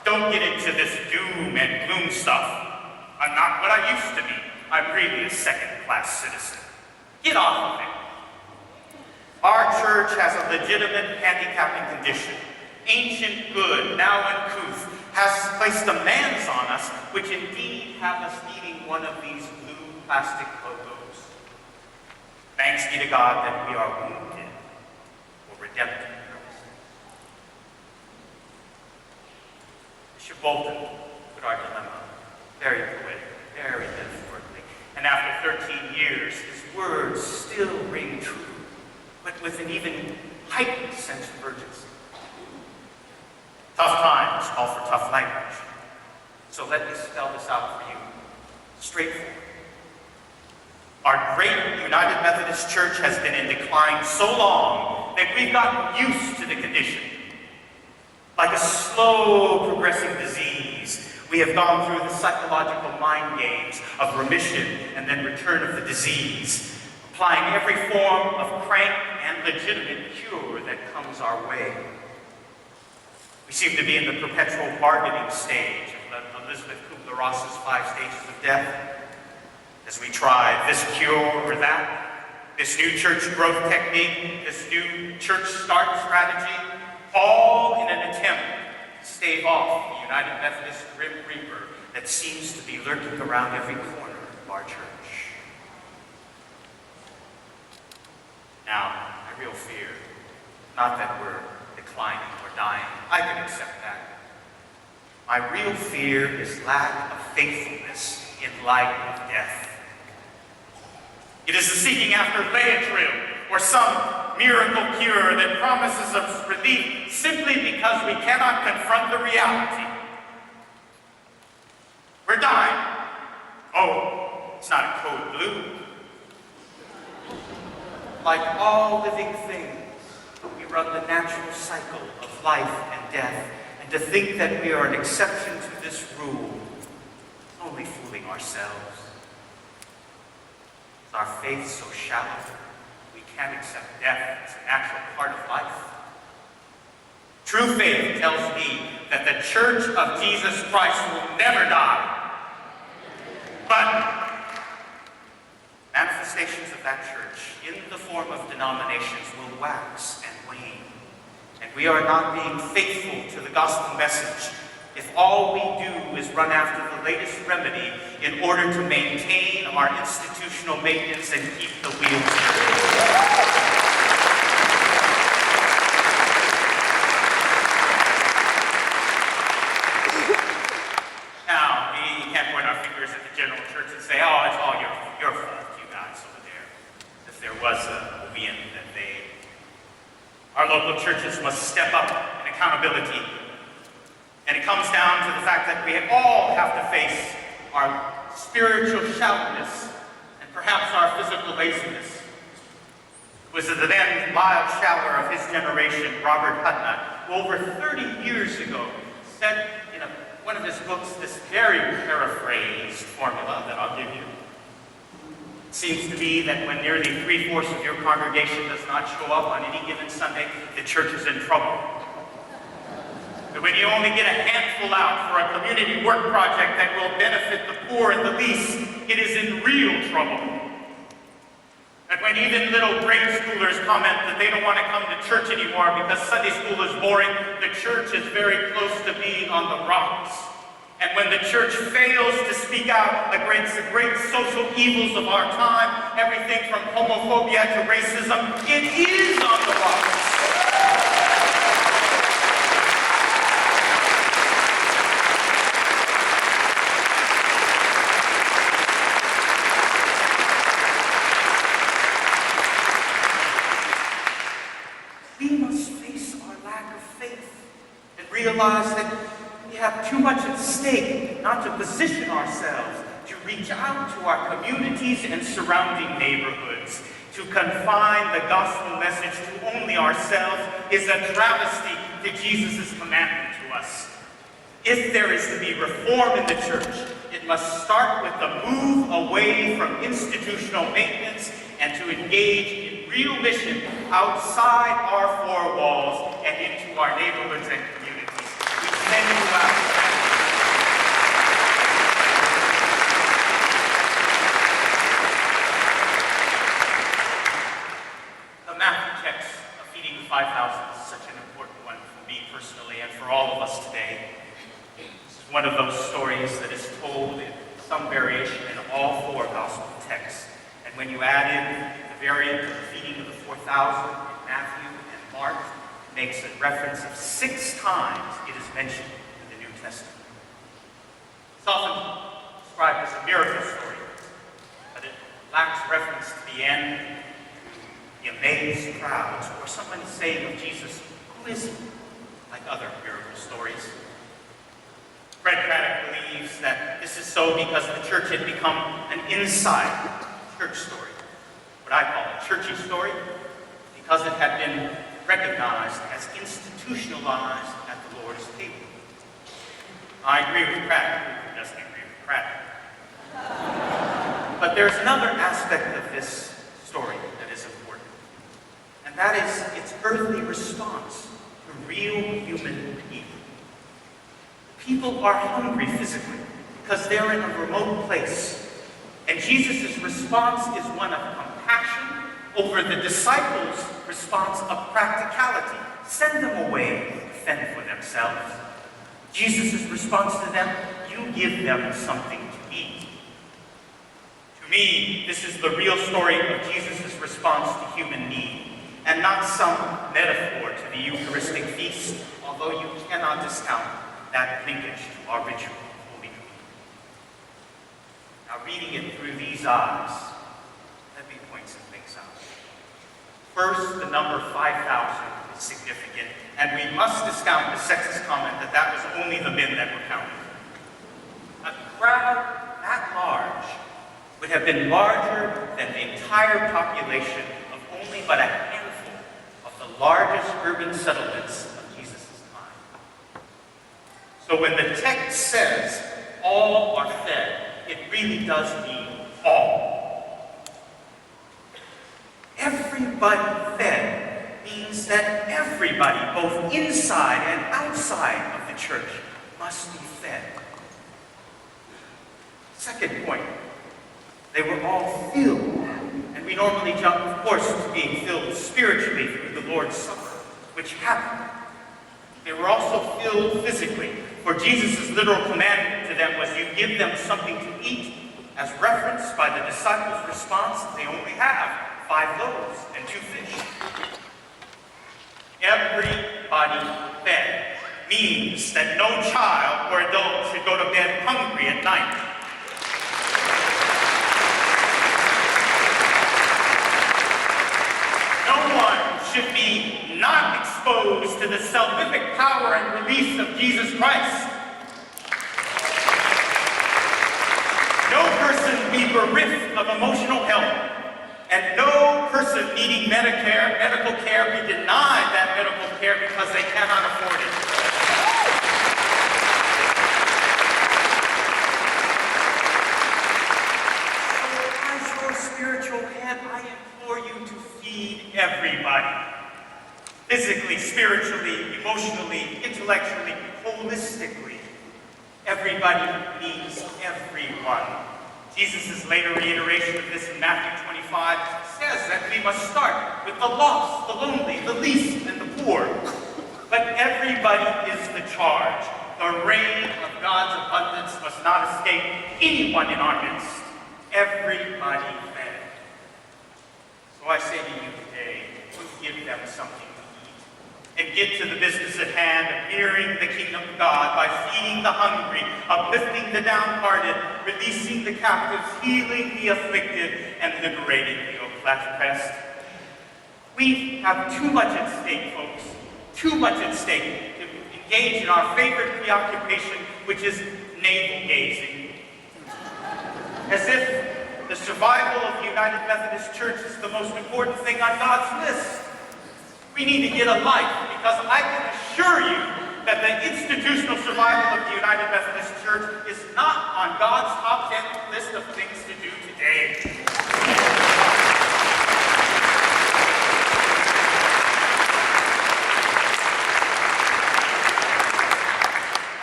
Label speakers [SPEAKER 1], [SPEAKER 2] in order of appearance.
[SPEAKER 1] Don't get into this doom and gloom stuff. I'm not what I used to be. I'm really a second-class citizen. Get off of it. Our church has a legitimate handicapping condition. Ancient good, now uncouth, has placed demands on us, which indeed have us needing one of these blue plastic logos. Thanks be to God that we are wounded for redemptive purposes. Bishop Bolton put our dilemma very poetic, very metaphorically, and after 13 years, his words still ring true, but with an even heightened sense of urgency. Tough times call for tough language. So let me spell this out for you. Straightforward. Our great United Methodist Church has been in decline so long that we've gotten used to the condition. Like a slow progressing disease, we have gone through the psychological mind games of remission and then return of the disease, applying every form of crank and legitimate cure that comes our way. We seem to be in the perpetual bargaining stage of Elizabeth Kubler-Ross's 5 stages of death, as we try this cure or that, this new church growth technique, this new church start strategy, all in an attempt to stave off the United Methodist Grim Reaper that seems to be lurking around every corner of our church. Now, my real fear, not that we're declining or dying, I can accept that. My real fear is lack of faithfulness in light of death. It is the seeking after Leotril or some miracle cure that promises us relief simply because we cannot confront the reality. We're dying. Oh, it's not a code blue. Like all living things, we run the natural cycle of life and death, and to think that we are an exception to this rule is only fooling ourselves. Is our faith so shallow we can't accept death as a natural part of life? True faith tells me that the Church of Jesus Christ will never die. But manifestations of that church in the form of denominations will wax and wane. And we are not being faithful to the gospel message if all we do is run after the latest remedy in order to maintain our institutional maintenance and keep the wheels turning. Now, we can't point our fingers at the general church and say, oh, it's all your fault, you guys over there. If there was a wind that our local churches must step up in accountability. And it comes down to the fact that we all have to face our spiritual shallowness and perhaps our physical laziness. It was the then mild shower of his generation, Robert Hutton, who over 30 years ago said in one of his books this very paraphrased formula that I'll give you. It seems to be that when nearly 3/4 of your congregation does not show up on any given Sunday, the church is in trouble. But when you only get a handful out for a community work project that will benefit the poor and the least, it is in real trouble. And when even little grade schoolers comment that they don't want to come to church anymore because Sunday school is boring, the church is very close to being on the rocks. And when the church fails to speak out against the great social evils of our time, everything from homophobia to racism, it is on the rocks. We must face our lack of faith and realize that we have too much at stake not to position ourselves to reach out to our communities and surrounding neighborhoods. To confine the gospel message to only ourselves is a travesty to Jesus' commandment to us. If there is to be reform in the church, it must start with the move away from institutional maintenance and to engage in real mission outside our four walls and into our neighborhoods and communities. We send you out. all of us today. This is one of those stories that is told in some variation in all four gospel texts. And when you add in the variant of the feeding of the 4,000 in Matthew and Mark, it makes a reference of 6 times it is mentioned in the New Testament. It's often described as a miracle story, but it lacks reference to the end, the amazed crowds, or someone saying of Jesus, who is he? Like other miracle stories. Fred Craddock believes that this is so because the church had become an inside church story, what I call a churchy story, because it had been recognized as institutionalized at the Lord's table. I agree with Craddock. Who doesn't agree with Craddock? But there's another aspect of this story that is important, and that is its earthly response to real human need. People are hungry physically because they're in a remote place. And Jesus' response is one of compassion over the disciples' response of practicality. Send them away to fend for themselves. Jesus' response to them, you give them something to eat. To me, this is the real story of Jesus' response to human need, and not some metaphor to the Eucharistic feast, although you cannot discount that linkage to our ritual of Holy Communion. Now, reading it through these eyes, let me point some things out. First, the number 5,000 is significant, and we must discount the sexist comment that that was only the men that were counted. A crowd that large would have been larger than the entire population of only but a handful of the largest urban settlements of Jesus' time. So when the text says, all are fed, it really does mean all. Everybody fed means that everybody, both inside and outside of the church, must be fed. Second point, they were all filled. And we normally jump, of course, to being filled spiritually through the Lord's Supper, which happened. They were also filled physically, for Jesus' literal commandment to them was, you give them something to eat, as referenced by the disciples' response, they only have 5 loaves and 2 fish. Everybody fed means that no child or adult should go to bed hungry at night. Should be not exposed to the salvific power and release of Jesus Christ. No person be bereft of emotional help, and no person needing medical care be denied that medical care because they cannot afford it. So as your spiritual head, I implore you to feed everybody. Physically, spiritually, emotionally, intellectually, holistically. Everybody needs everyone. Jesus' later reiteration of this in Matthew 25 says that we must start with the lost, the lonely, the least, and the poor. But everybody is the charge. The rain of God's abundance must not escape anyone in our midst. Everybody fed. So I say to you today, give them something to eat, and get to the business at hand of mirroring the kingdom of God by feeding the hungry, uplifting the downhearted, releasing the captives, healing the afflicted, and liberating the oppressed. We have too much at stake, folks, too much at stake to engage in our favorite preoccupation, which is navel gazing. As if the survival of the United Methodist Church is the most important thing on God's list. We need to get a life, because I can assure you that the institutional survival of the United Methodist Church is not on God's top